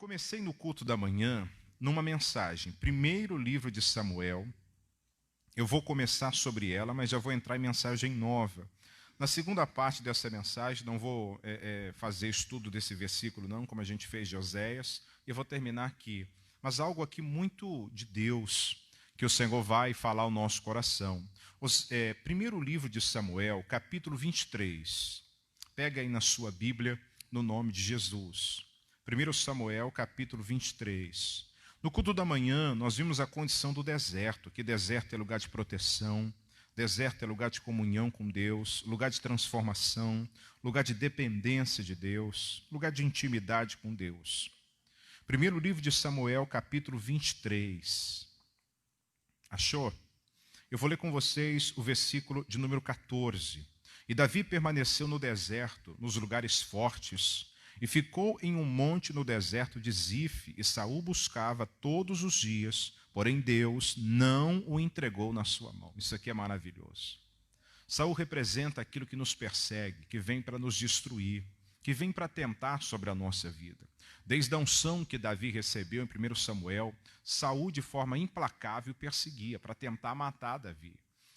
comecei no culto da manhã numa mensagem, primeiro livro de Samuel. Eu vou começar sobre ela, mas já vou entrar em mensagem nova. Na segunda parte dessa mensagem, não vou fazer estudo desse versículo, não, como a gente fez de Oséias, e vou terminar aqui. Mas algo aqui muito de Deus, que o Senhor vai falar ao nosso coração. Primeiro livro de Samuel, capítulo 23. Pega aí na sua Bíblia, no nome de Jesus. 1 Samuel, capítulo 23. No culto da manhã, nós vimos a condição do deserto, que deserto é lugar de proteção, deserto é lugar de comunhão com Deus, lugar de transformação, lugar de dependência de Deus, lugar de intimidade com Deus. Primeiro livro de Samuel, capítulo 23. Achou? Eu vou ler com vocês o versículo de número 14. E Davi permaneceu no deserto, nos lugares fortes, e ficou em um monte no deserto de Zif, e Saul buscava todos os dias, porém Deus não o entregou na sua mão. Isso aqui é maravilhoso. Saul representa aquilo que nos persegue, que vem para nos destruir, que vem para tentar sobre a nossa vida. Desde a unção que Davi recebeu em 1 Samuel, Saul de forma implacável perseguia para tentar matar Davi.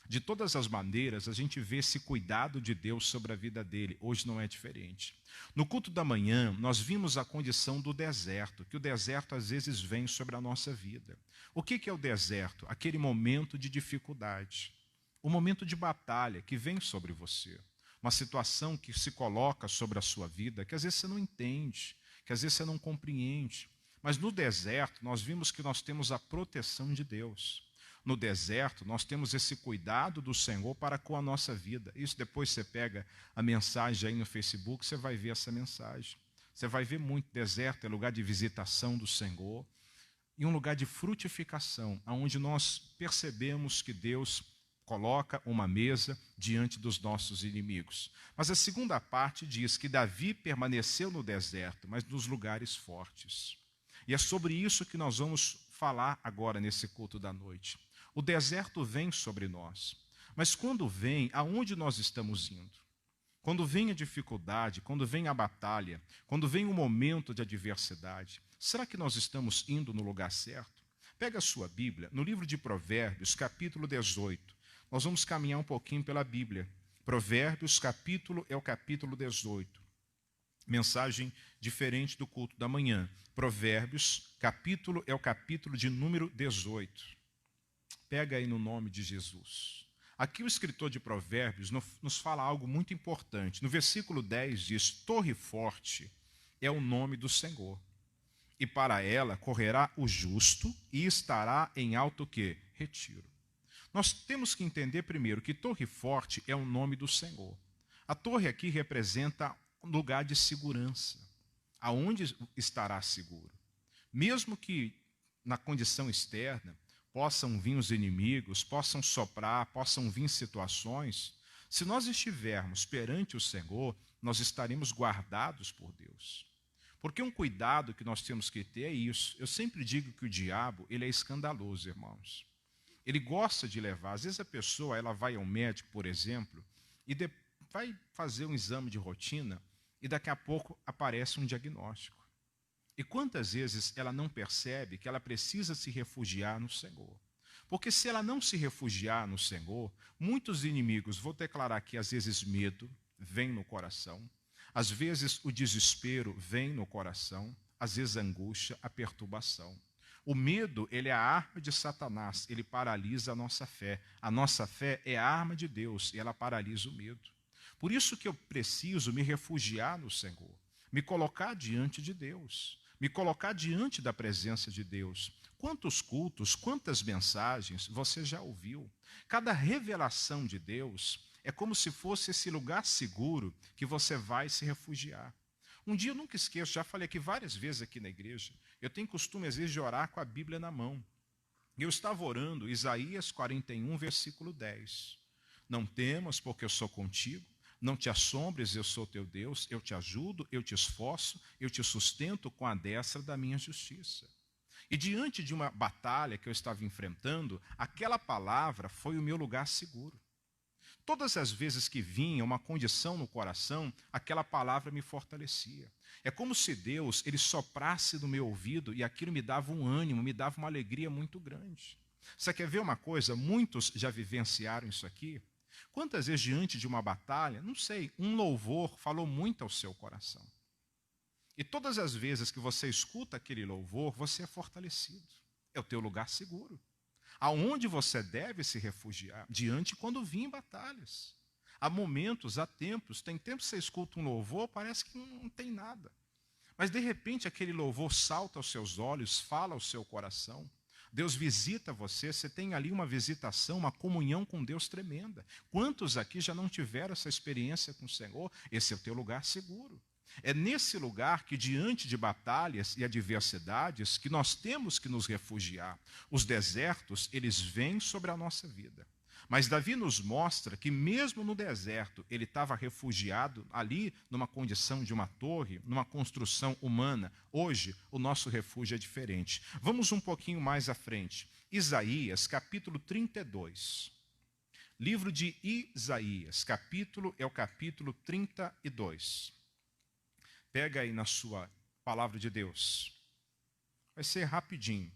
De todas as maneiras, a gente vê esse cuidado de Deus sobre a vida dele. Hoje não é diferente. No culto da manhã, nós vimos a condição do deserto, que o deserto às vezes vem sobre a nossa vida. O que é o deserto? Aquele momento de dificuldade, o momento de batalha que vem sobre você. Uma situação que se coloca sobre a sua vida, que às vezes você não entende, que às vezes você não compreende. Mas no deserto, nós vimos que nós temos a proteção de Deus. No deserto, nós temos esse cuidado do Senhor para com a nossa vida. Isso depois você pega a mensagem aí no Facebook, você vai ver essa mensagem. Você vai ver muito. Deserto é lugar de visitação do Senhor e um lugar de frutificação, onde nós percebemos que Deus coloca uma mesa diante dos nossos inimigos. Mas a segunda parte diz que Davi permaneceu no deserto, mas nos lugares fortes. E é sobre isso que nós vamos falar agora nesse culto da noite. O deserto vem sobre nós, mas quando vem, aonde nós estamos indo? Quando vem a dificuldade, quando vem a batalha, quando vem o momento de adversidade, será que nós estamos indo no lugar certo? Pega a sua Bíblia, no livro de Provérbios, capítulo 18. Nós vamos caminhar um pouquinho pela Bíblia. Provérbios, é o capítulo 18. Mensagem diferente do culto da manhã. Provérbios, é o capítulo de número 18. Pega aí no nome de Jesus. Aqui o escritor de Provérbios nos fala algo muito importante. No versículo 10 diz: Torre forte é o nome do Senhor, e para ela correrá o justo e estará em alto quê? Retiro. Nós temos que entender primeiro que torre forte é o nome do Senhor. A torre aqui representa um lugar de segurança, aonde estará seguro. Mesmo que na condição externa possam vir os inimigos, possam soprar, possam vir situações, se nós estivermos perante o Senhor, nós estaremos guardados por Deus. Porque um cuidado que nós temos que ter é isso. Eu sempre digo que o diabo, ele é escandaloso, irmãos. Ele gosta de levar, às vezes a pessoa ela vai ao médico, por exemplo, e vai fazer um exame de rotina e daqui a pouco aparece um diagnóstico. E quantas vezes ela não percebe que ela precisa se refugiar no Senhor? Porque se ela não se refugiar no Senhor, muitos inimigos, vou declarar que às vezes medo vem no coração, às vezes o desespero vem no coração, às vezes a angústia, a perturbação. O medo, ele é a arma de Satanás, ele paralisa a nossa fé. A nossa fé é a arma de Deus e ela paralisa o medo. Por isso que eu preciso me refugiar no Senhor, me colocar diante de Deus, me colocar diante da presença de Deus. Quantos cultos, quantas mensagens você já ouviu? Cada revelação de Deus é como se fosse esse lugar seguro que você vai se refugiar. Um dia eu nunca esqueço, já falei aqui várias vezes aqui na igreja, eu tenho costume às vezes de orar com a Bíblia na mão. Eu estava orando Isaías 41, versículo 10. Não temas, porque eu sou contigo. Não te assombres, eu sou teu Deus, eu te ajudo, eu te esforço, eu te sustento com a destra da minha justiça. E diante de uma batalha que eu estava enfrentando, aquela palavra foi o meu lugar seguro. Todas as vezes que vinha uma condição no coração, aquela palavra me fortalecia. É como se Deus ele soprasse no meu ouvido e aquilo me dava um ânimo, me dava uma alegria muito grande. Você quer ver uma coisa? Muitos já vivenciaram isso aqui. Quantas vezes diante de uma batalha, não sei, um louvor falou muito ao seu coração. E todas as vezes que você escuta aquele louvor, você é fortalecido. É o teu lugar seguro. Aonde você deve se refugiar? Diante quando vir em batalhas. Há momentos, há tempos, tem tempos que você escuta um louvor, parece que não tem nada. Mas de repente aquele louvor salta aos seus olhos, fala ao seu coração. Deus visita você, você tem ali uma visitação, uma comunhão com Deus tremenda. Quantos aqui já não tiveram essa experiência com o Senhor? Esse é o teu lugar seguro. É nesse lugar que, diante de batalhas e adversidades, que nós temos que nos refugiar. Os desertos, eles vêm sobre a nossa vida. Mas Davi nos mostra que mesmo no deserto, ele estava refugiado ali numa condição de uma torre, numa construção humana. Hoje, o nosso refúgio é diferente. Vamos um pouquinho mais à frente. Isaías, capítulo 32. Livro de Isaías, é o capítulo 32. Pega aí na sua palavra de Deus. Vai ser rapidinho.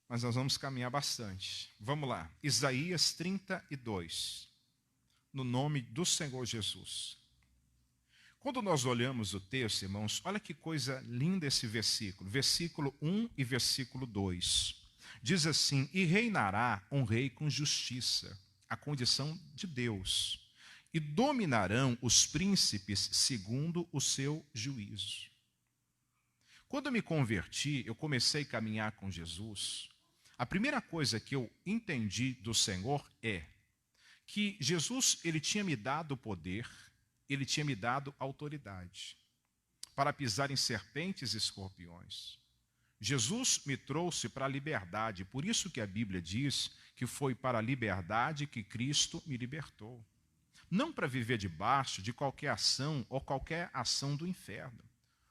Mas nós vamos caminhar bastante. Vamos lá. Isaías 32. No nome do Senhor Jesus. Quando nós olhamos o texto, irmãos, olha que coisa linda esse versículo. Versículo 1 e versículo 2. Diz assim: e reinará um rei com justiça, a condição de Deus. E dominarão os príncipes segundo o seu juízo. Quando eu me converti, eu comecei a caminhar com Jesus. A primeira coisa que eu entendi do Senhor é que Jesus ele tinha me dado poder, ele tinha me dado autoridade para pisar em serpentes e escorpiões. Jesus me trouxe para a liberdade, por isso que a Bíblia diz que foi para a liberdade que Cristo me libertou. Não para viver debaixo de qualquer ação ou qualquer ação do inferno.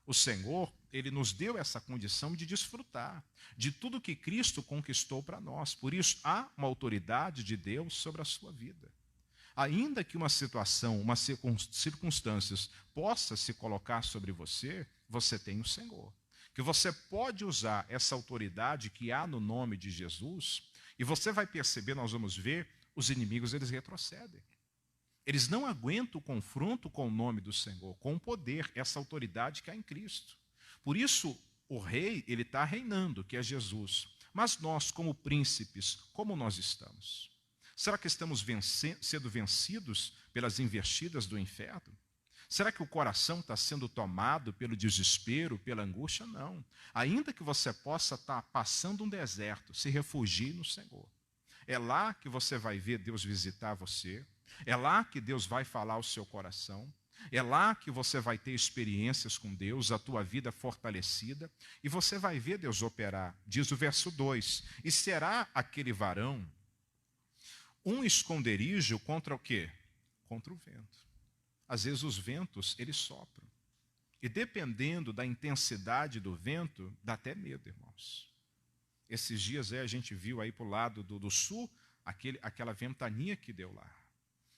O Senhor, ele nos deu essa condição de desfrutar de tudo que Cristo conquistou para nós. Por isso, há uma autoridade de Deus sobre a sua vida. Ainda que uma situação, umas circunstâncias possa se colocar sobre você, você tem o Senhor. Que você pode usar essa autoridade que há no nome de Jesus, e você vai perceber, nós vamos ver, os inimigos eles retrocedem. Eles não aguentam o confronto com o nome do Senhor, com o poder, essa autoridade que há em Cristo. Por isso, o rei, ele está reinando, que é Jesus. Mas nós, como príncipes, como nós estamos? Será que estamos sendo vencidos pelas investidas do inferno? Será que o coração está sendo tomado pelo desespero, pela angústia? Não. Ainda que você possa estar passando um deserto, se refugie no Senhor. É lá que você vai ver Deus visitar você. É lá que Deus vai falar ao seu coração. É lá que você vai ter experiências com Deus, a tua vida fortalecida. E você vai ver Deus operar. Diz o verso 2. E será aquele varão um esconderijo contra o quê? Contra o vento. Às vezes os ventos, eles sopram. E dependendo da intensidade do vento, dá até medo, irmãos. Esses dias a gente viu aí para o lado do sul, aquela ventania que deu lá.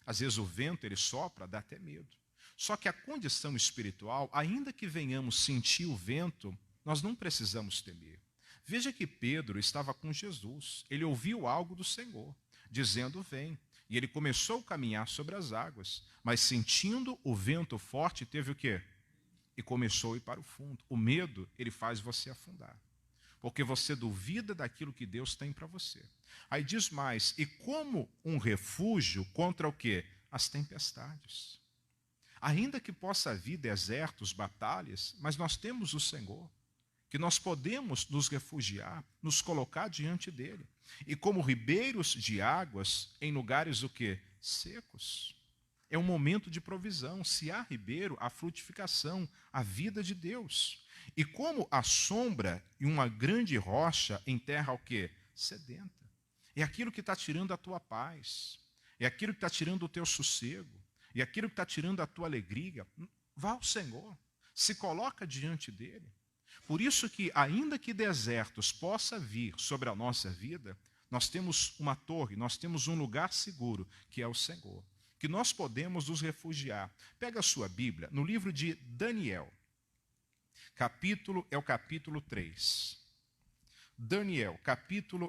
Às vezes o vento, ele sopra, dá até medo. Só que a condição espiritual, ainda que venhamos sentir o vento, nós não precisamos temer. Veja que Pedro estava com Jesus. Ele ouviu algo do Senhor, dizendo, vem. E ele começou a caminhar sobre as águas, mas sentindo o vento forte, teve o quê? E começou a ir para o fundo. O medo, ele faz você afundar. Porque você duvida daquilo que Deus tem para você. Aí diz mais, e como um refúgio contra o quê? As tempestades. Ainda que possa vir desertos, batalhas, mas nós temos o Senhor, que nós podemos nos refugiar, nos colocar diante dele. E como ribeiros de águas em lugares o quê? Secos. É um momento de provisão. Se há ribeiro, há frutificação, a vida de Deus. E como a sombra e uma grande rocha em terra o quê? Sedenta. É aquilo que está tirando a tua paz. É aquilo que está tirando o teu sossego. É aquilo que está tirando a tua alegria. Vá ao Senhor. Se coloca diante dele. Por isso que, ainda que desertos possa vir sobre a nossa vida, nós temos uma torre, nós temos um lugar seguro, que é o Senhor, que nós podemos nos refugiar. Pega a sua Bíblia, no livro de Daniel, capítulo 3. Daniel,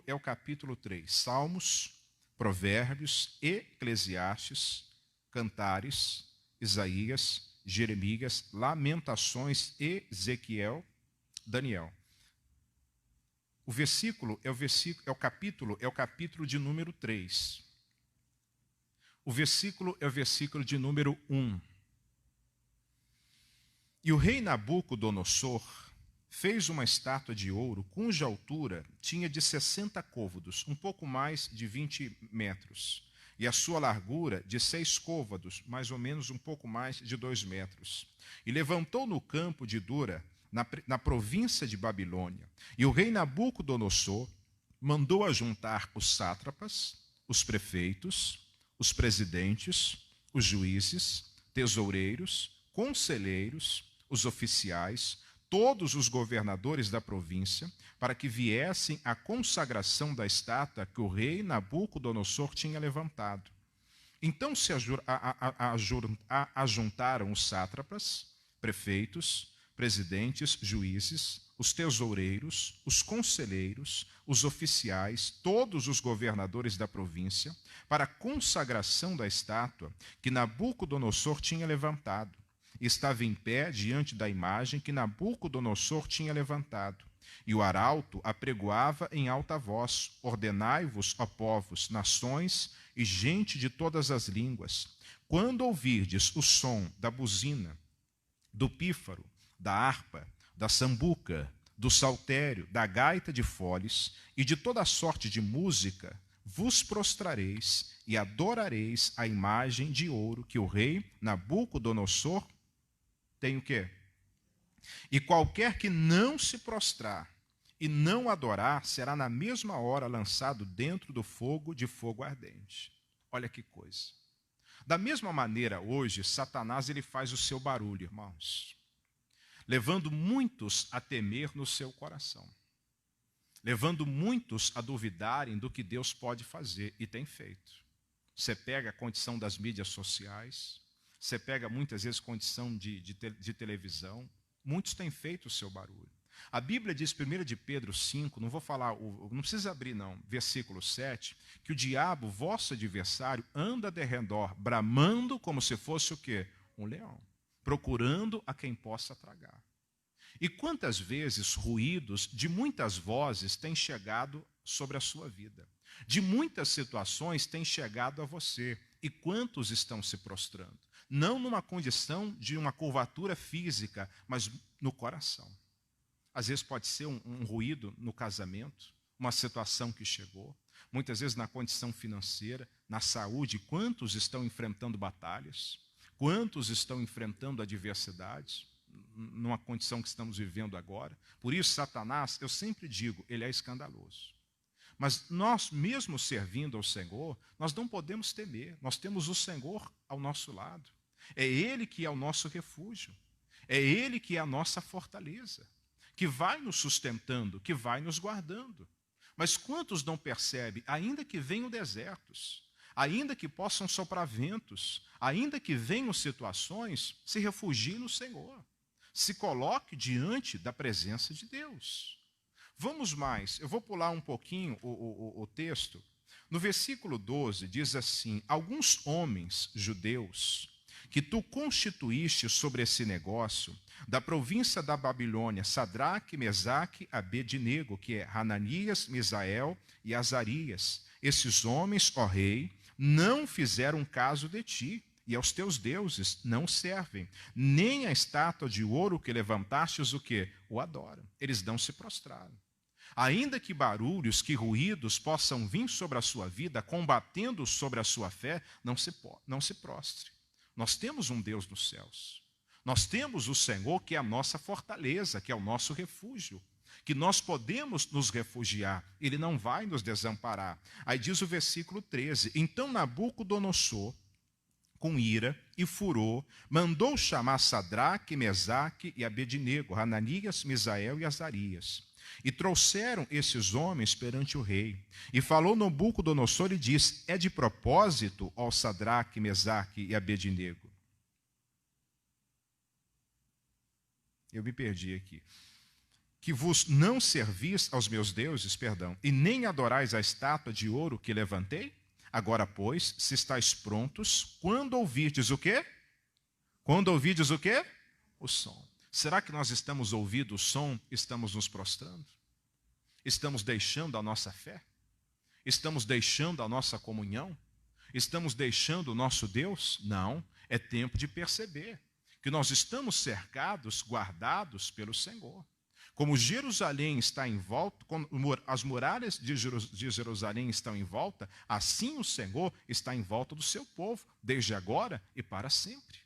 é o capítulo 3. Salmos, Provérbios, Eclesiastes, Cantares, Isaías, Jeremias, Lamentações, Ezequiel, Daniel. É o capítulo de número 3. O versículo é o versículo de número 1. E o rei Nabucodonosor fez uma estátua de ouro cuja altura tinha de 60 côvados, um pouco mais de 20 metros, e a sua largura de 6 côvados, mais ou menos um pouco mais de 2 metros. E levantou no campo de Dura, na província de Babilônia. E o rei Nabucodonosor mandou ajuntar os sátrapas, os prefeitos, os presidentes, os juízes, tesoureiros, conselheiros, os oficiais, todos os governadores da província, para que viessem à consagração da estátua que o rei Nabucodonosor tinha levantado. Então se ajuntaram os sátrapas, prefeitos, presidentes, juízes, os tesoureiros, os conselheiros, os oficiais, todos os governadores da província, para a consagração da estátua que Nabucodonosor tinha levantado. Estava em pé diante da imagem que Nabucodonosor tinha levantado. E o arauto apregoava em alta voz: ordenai-vos, ó povos, nações e gente de todas as línguas, quando ouvirdes o som da buzina, do pífaro, da harpa, da sambuca, do saltério, da gaita de foles e de toda sorte de música, vos prostrareis e adorareis a imagem de ouro que o rei Nabucodonosor tem o quê? E qualquer que não se prostrar e não adorar, será na mesma hora lançado dentro do fogo de fogo ardente. Olha que coisa. Da mesma maneira, hoje, Satanás ele faz o seu barulho, irmãos, levando muitos a temer no seu coração, levando muitos a duvidarem do que Deus pode fazer, e tem feito. Você pega a condição das mídias sociais, você pega muitas vezes condição de televisão, muitos têm feito o seu barulho. A Bíblia diz, 1 de Pedro 5, não vou falar, não precisa abrir não, versículo 7, que o diabo, vosso adversário, anda de redor, bramando como se fosse o quê? Um leão, procurando a quem possa tragar. E quantas vezes ruídos de muitas vozes têm chegado sobre a sua vida? De muitas situações têm chegado a você. E quantos estão se prostrando? Não numa condição de uma curvatura física, mas no coração. Às vezes pode ser um ruído no casamento, uma situação que chegou. Muitas vezes na condição financeira, na saúde. Quantos estão enfrentando batalhas? Quantos estão enfrentando adversidades? Numa condição que estamos vivendo agora. Por isso, Satanás, eu sempre digo, ele é escandaloso. Mas nós, mesmo servindo ao Senhor, nós não podemos temer. Nós temos o Senhor ao nosso lado. É Ele que é o nosso refúgio. É Ele que é a nossa fortaleza, que vai nos sustentando, que vai nos guardando. Mas quantos não percebem, ainda que venham desertos, ainda que possam soprar ventos, ainda que venham situações, se refugie no Senhor. Se coloque diante da presença de Deus. Vamos mais, eu vou pular um pouquinho o texto. No versículo 12 diz assim: alguns homens judeus que tu constituíste sobre esse negócio, da província da Babilônia, Sadraque, Mesaque, Abednego, que é Hananias, Misael e Azarias. Esses homens, ó rei, não fizeram caso de ti, e aos teus deuses não servem, nem a estátua de ouro que levantastes, o quê? O adoram. Eles não se prostraram. Ainda que barulhos, que ruídos possam vir sobre a sua vida, combatendo sobre a sua fé, não se prostre. Nós temos um Deus nos céus. Nós temos o Senhor, que é a nossa fortaleza, que é o nosso refúgio, que nós podemos nos refugiar. Ele não vai nos desamparar. Aí diz o versículo 13: então Nabucodonosor, com ira e furor, mandou chamar Sadraque, Mesaque e Abednego, Hananias, Misael e Azarias. E trouxeram esses homens perante o rei. E falou Nabucodonosor e disse: é de propósito, ó Sadraque, Mesaque e Abednego. Eu me perdi aqui. Que vos não servis aos meus deuses, e nem adorais a estátua de ouro que levantei? Agora, pois, se estáis prontos, quando ouvirdes o quê? Quando ouvirdes o quê? O som. Será que nós estamos ouvindo o som, estamos nos prostrando? Estamos deixando a nossa fé? Estamos deixando a nossa comunhão? Estamos deixando o nosso Deus? Não, é tempo de perceber que nós estamos cercados, guardados pelo Senhor. Como Jerusalém está em volta, como as muralhas de Jerusalém estão em volta, assim o Senhor está em volta do seu povo, desde agora e para sempre.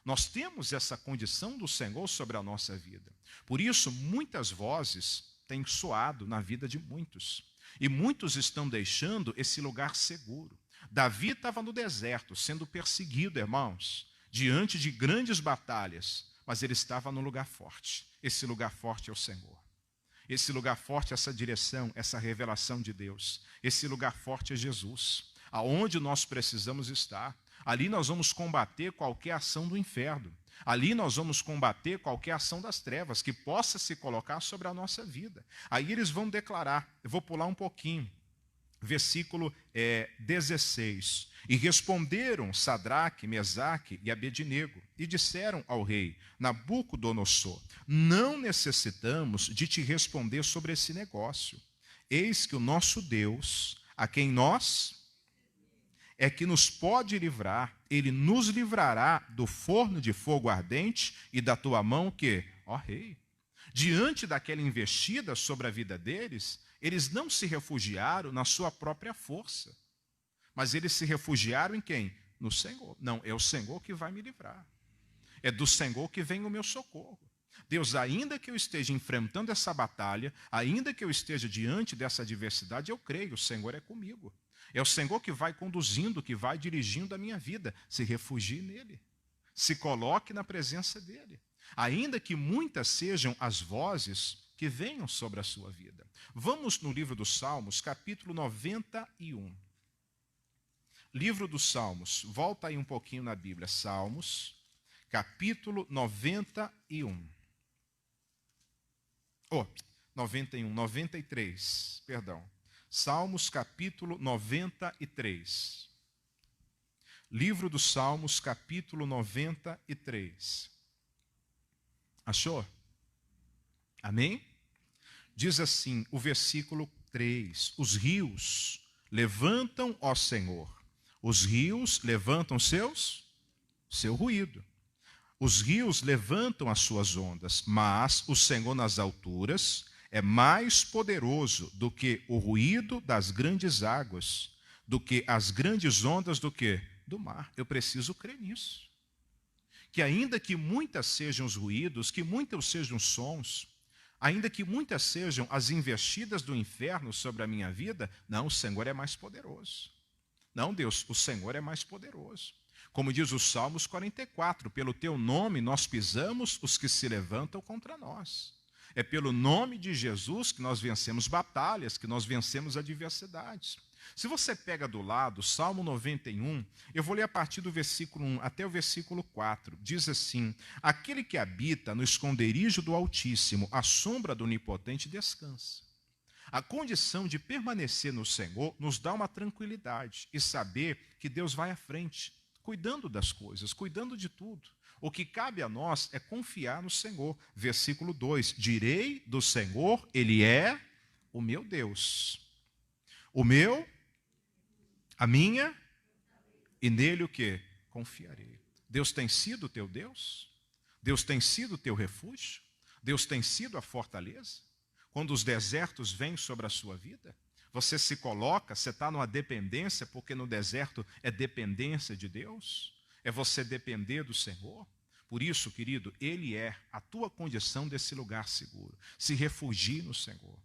Nós temos essa condição do Senhor sobre a nossa vida. Por isso, muitas vozes têm soado na vida de muitos. E muitos estão deixando esse lugar seguro. Davi estava no deserto, sendo perseguido, irmãos, diante de grandes batalhas, mas ele estava num lugar forte. Esse lugar forte é o Senhor. Esse lugar forte é essa direção, essa revelação de Deus. Esse lugar forte é Jesus, aonde nós precisamos estar. Ali nós vamos combater qualquer ação do inferno. Ali nós vamos combater qualquer ação das trevas que possa se colocar sobre a nossa vida. Aí eles vão declarar, eu vou pular um pouquinho, versículo 16. E responderam Sadraque, Mesaque e Abednego, e disseram ao rei Nabucodonosor: não necessitamos de te responder sobre esse negócio. Eis que o nosso Deus, a quem nós é que nos pode livrar, ele nos livrará do forno de fogo ardente e da tua mão que, ó rei. Diante daquela investida sobre a vida deles, eles não se refugiaram na sua própria força, mas eles se refugiaram em quem? No Senhor. Não, é o Senhor que vai me livrar. É do Senhor que vem o meu socorro. Deus, ainda que eu esteja enfrentando essa batalha, ainda que eu esteja diante dessa adversidade, eu creio, o Senhor é comigo. É o Senhor que vai conduzindo, que vai dirigindo a minha vida. Se refugie nele. Se coloque na presença dele. Ainda que muitas sejam as vozes que venham sobre a sua vida. Vamos no livro dos Salmos, capítulo 91. Livro dos Salmos, volta aí um pouquinho na Bíblia. Salmos, capítulo 91. 93, perdão. Salmos, capítulo 93. Livro dos Salmos, capítulo 93. Achou? Amém? Diz assim, o versículo 3. Os rios levantam, ó Senhor. Os rios levantam seu ruído. Os rios levantam as suas ondas, mas o Senhor nas alturas é mais poderoso do que o ruído das grandes águas, do que as grandes ondas do mar. Eu preciso crer nisso. Que ainda que muitas sejam os ruídos, que muitos sejam os sons, ainda que muitas sejam as investidas do inferno sobre a minha vida, não, o Senhor é mais poderoso. Não, Deus, o Senhor é mais poderoso. Como diz o Salmos 44, pelo teu nome nós pisamos os que se levantam contra nós. É pelo nome de Jesus que nós vencemos batalhas, que nós vencemos adversidades. Se você pega do lado, Salmo 91, eu vou ler a partir do versículo 1 até o versículo 4. Diz assim: aquele que habita no esconderijo do Altíssimo, à sombra do Onipotente descansa. A condição de permanecer no Senhor nos dá uma tranquilidade e saber que Deus vai à frente, cuidando das coisas, cuidando de tudo. O que cabe a nós é confiar no Senhor. Versículo 2: direi do Senhor, Ele é o meu Deus. A minha, e nele o que? Confiarei. Deus tem sido o teu Deus? Deus tem sido o teu refúgio? Deus tem sido a fortaleza? Quando os desertos vêm sobre a sua vida, você se coloca, você está numa dependência, porque no deserto é dependência de Deus, é você depender do Senhor. Por isso, querido, Ele é a tua condição desse lugar seguro. Se refugie no Senhor.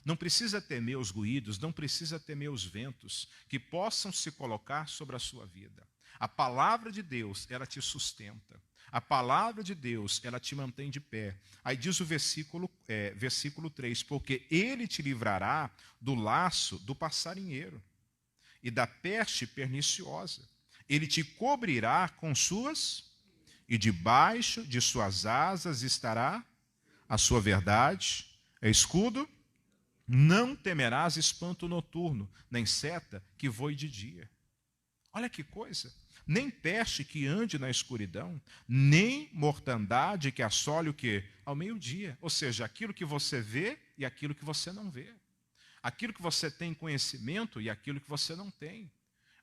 Não precisa temer os ruídos, não precisa temer os ventos que possam se colocar sobre a sua vida. A palavra de Deus, ela te sustenta. A palavra de Deus, ela te mantém de pé. Aí diz o versículo 3, porque ele te livrará do laço do passarinheiro e da peste perniciosa. Ele te cobrirá com suas, e debaixo de suas asas estará a sua verdade, é escudo. Não temerás espanto noturno, nem seta que voe de dia. Olha que coisa. Nem peste que ande na escuridão, nem mortandade que assole o quê? Ao meio-dia. Ou seja, aquilo que você vê e aquilo que você não vê. Aquilo que você tem conhecimento e aquilo que você não tem.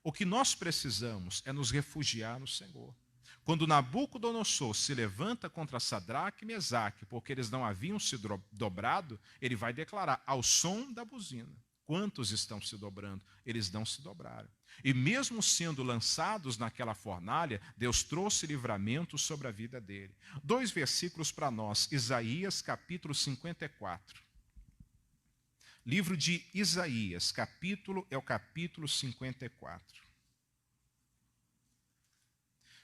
O que nós precisamos é nos refugiar no Senhor. Quando Nabucodonosor se levanta contra Sadraque e Mesaque, porque eles não haviam se dobrado, ele vai declarar ao som da buzina. Quantos estão se dobrando? Eles não se dobraram. E mesmo sendo lançados naquela fornalha, Deus trouxe livramento sobre a vida dele. 2 versículos para nós, Isaías capítulo 54. Livro de Isaías, é o capítulo 54.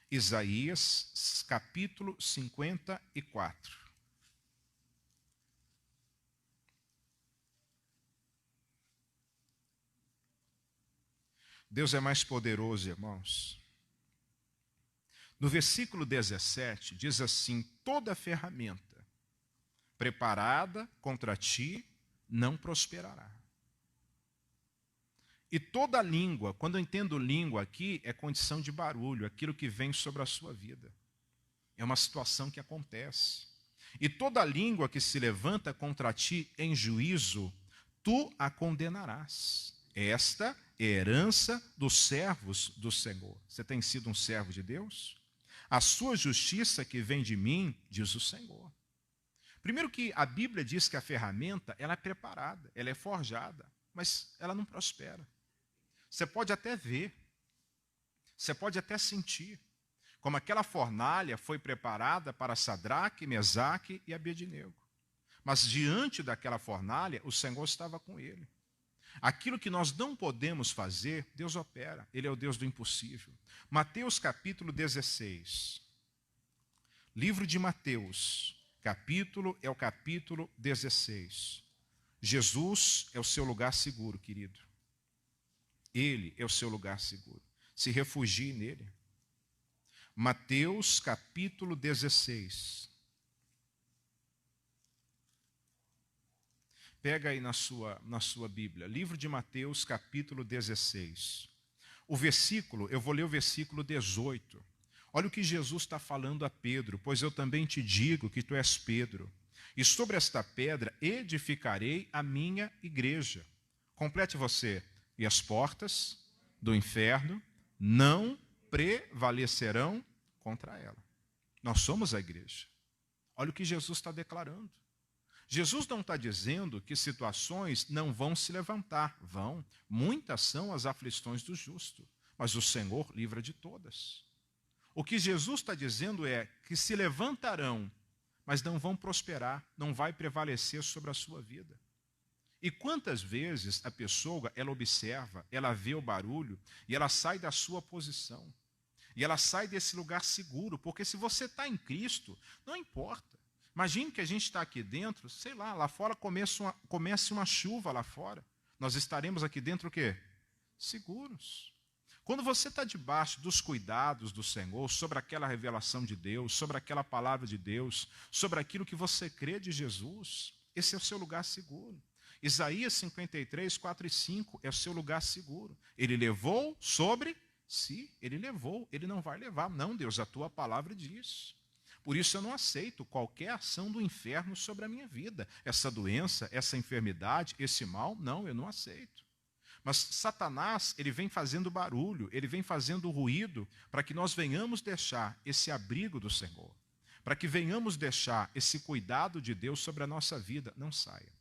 Isaías, capítulo 54. Deus é mais poderoso, irmãos. No versículo 17, diz assim: toda ferramenta preparada contra ti não prosperará. E toda língua, quando eu entendo língua aqui, é condição de barulho, aquilo que vem sobre a sua vida. É uma situação que acontece. E toda língua que se levanta contra ti em juízo, tu a condenarás. Esta é a herança dos servos do Senhor. Você tem sido um servo de Deus? A sua justiça que vem de mim, diz o Senhor. Primeiro que a Bíblia diz que a ferramenta, ela é preparada, ela é forjada, mas ela não prospera. Você pode até ver, você pode até sentir, como aquela fornalha foi preparada para Sadraque, Mesaque e Abednego. Mas diante daquela fornalha, o Senhor estava com ele. Aquilo que nós não podemos fazer, Deus opera. Ele é o Deus do impossível. Mateus capítulo 16. Livro de Mateus, é o capítulo 16. Jesus é o seu lugar seguro, querido. Ele é o seu lugar seguro. Se refugie nele. Mateus capítulo 16. Pega aí na sua Bíblia. Livro de Mateus capítulo 16. Eu vou ler o versículo 18. Olha o que Jesus está falando a Pedro. Pois eu também te digo que tu és Pedro. E sobre esta pedra edificarei a minha igreja. Complete você. E as portas do inferno não prevalecerão contra ela. Nós somos a igreja. Olha o que Jesus está declarando. Jesus não está dizendo que situações não vão se levantar. Vão. Muitas são as aflições do justo, mas o Senhor livra de todas. O que Jesus está dizendo é que se levantarão, mas não vão prosperar, não vai prevalecer sobre a sua vida. E quantas vezes a pessoa, ela observa, ela vê o barulho e ela sai da sua posição. E ela sai desse lugar seguro, porque se você está em Cristo, não importa. Imagine que a gente está aqui dentro, sei lá fora comece uma chuva lá fora. Nós estaremos aqui dentro o quê? Seguros. Quando você está debaixo dos cuidados do Senhor, sobre aquela revelação de Deus, sobre aquela palavra de Deus, sobre aquilo que você crê de Jesus, esse é o seu lugar seguro. Isaías 53, 4 e 5 é o seu lugar seguro. Ele levou sobre si, ele levou, ele não vai levar. Não, Deus, a tua palavra diz. Por isso eu não aceito qualquer ação do inferno sobre a minha vida. Essa doença, essa enfermidade, esse mal, não, eu não aceito. Mas Satanás, ele vem fazendo barulho, ele vem fazendo ruído para que nós venhamos deixar esse abrigo do Senhor. Para que venhamos deixar esse cuidado de Deus sobre a nossa vida. Não saia.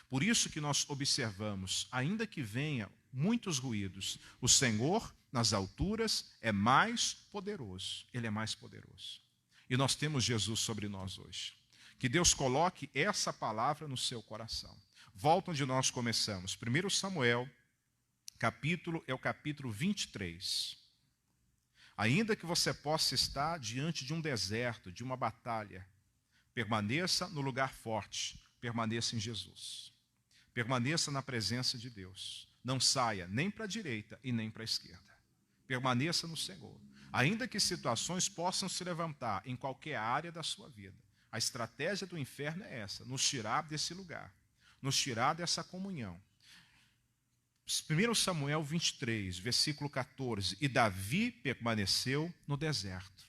Por isso que nós observamos, ainda que venha muitos ruídos, o Senhor, nas alturas, é mais poderoso. Ele é mais poderoso. E nós temos Jesus sobre nós hoje. Que Deus coloque essa palavra no seu coração. Volta onde nós começamos. 1 Samuel, é o capítulo 23. Ainda que você possa estar diante de um deserto, de uma batalha, permaneça no lugar forte, permaneça em Jesus. Permaneça na presença de Deus. Não saia nem para a direita e nem para a esquerda. Permaneça no Senhor. Ainda que situações possam se levantar em qualquer área da sua vida, a estratégia do inferno é essa: nos tirar desse lugar, nos tirar dessa comunhão. 1 Samuel 23, versículo 14. E Davi permaneceu no deserto,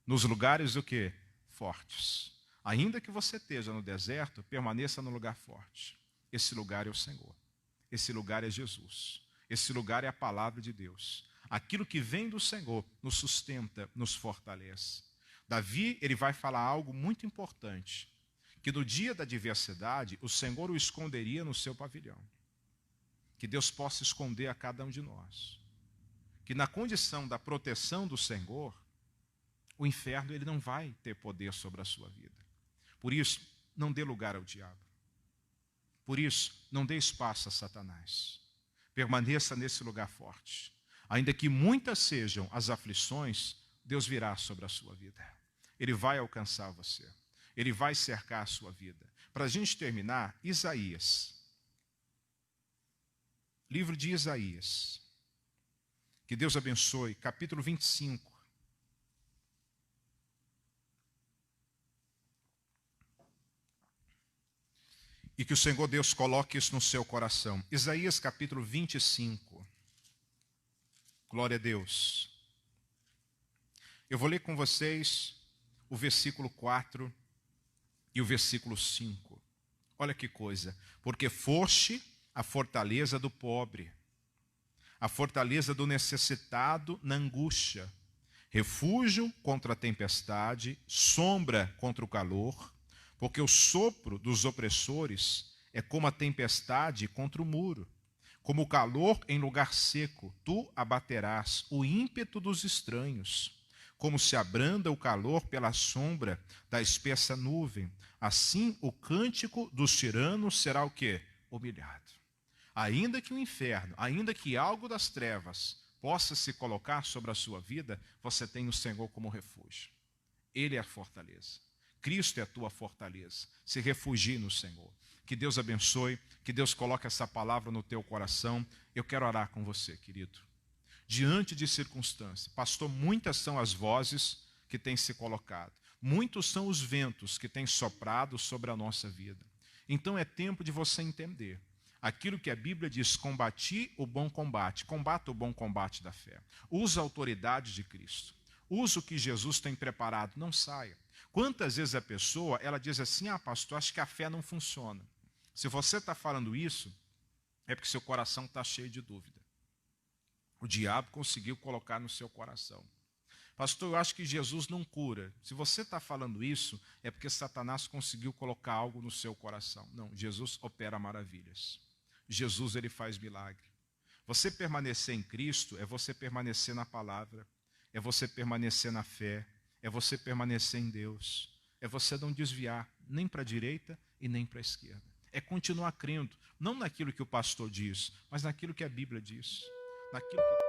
nos lugares o quê? Fortes. Ainda que você esteja no deserto, permaneça no lugar forte. Esse lugar é o Senhor. Esse lugar é Jesus. Esse lugar é a palavra de Deus. Aquilo que vem do Senhor nos sustenta, nos fortalece. Davi, ele vai falar algo muito importante, que no dia da adversidade, o Senhor o esconderia no seu pavilhão. Que Deus possa esconder a cada um de nós. Que na condição da proteção do Senhor, o inferno ele não vai ter poder sobre a sua vida. Por isso, não dê lugar ao diabo. Por isso, não dê espaço a Satanás. Permaneça nesse lugar forte. Ainda que muitas sejam as aflições, Deus virá sobre a sua vida. Ele vai alcançar você. Ele vai cercar a sua vida. Para a gente terminar, Isaías. Livro de Isaías. Que Deus abençoe. Capítulo 25. E que o Senhor Deus coloque isso no seu coração. Isaías capítulo 25. Glória a Deus. Eu vou ler com vocês o versículo 4 e o versículo 5. Olha que coisa. Porque foste a fortaleza do pobre, a fortaleza do necessitado na angústia, refúgio contra a tempestade, sombra contra o calor, porque o sopro dos opressores é como a tempestade contra o muro, como o calor em lugar seco, tu abaterás o ímpeto dos estranhos. Como se abranda o calor pela sombra da espessa nuvem, assim o cântico dos tiranos será o quê? Humilhado. Ainda que o inferno, ainda que algo das trevas possa se colocar sobre a sua vida, você tem o Senhor como refúgio. Ele é a fortaleza. Cristo é a tua fortaleza. Se refugie no Senhor. Que Deus abençoe, que Deus coloque essa palavra no teu coração. Eu quero orar com você, querido. Diante de circunstâncias, pastor, muitas são as vozes que têm se colocado. Muitos são os ventos que têm soprado sobre a nossa vida. Então é tempo de você entender aquilo que a Bíblia diz: combati o bom combate. Combata o bom combate da fé. Usa a autoridade de Cristo. Usa o que Jesus tem preparado. Não saia. Quantas vezes a pessoa, ela diz assim: ah, pastor, acho que a fé não funciona. Se você está falando isso, é porque seu coração está cheio de dúvida. O diabo conseguiu colocar no seu coração. Pastor, eu acho que Jesus não cura. Se você está falando isso, é porque Satanás conseguiu colocar algo no seu coração. Não, Jesus opera maravilhas. Jesus, ele faz milagre. Você permanecer em Cristo é você permanecer na palavra, é você permanecer na fé, é você permanecer em Deus, é você não desviar nem para a direita e nem para a esquerda. É continuar crendo, não naquilo que o pastor diz, mas naquilo que a Bíblia diz, naquilo que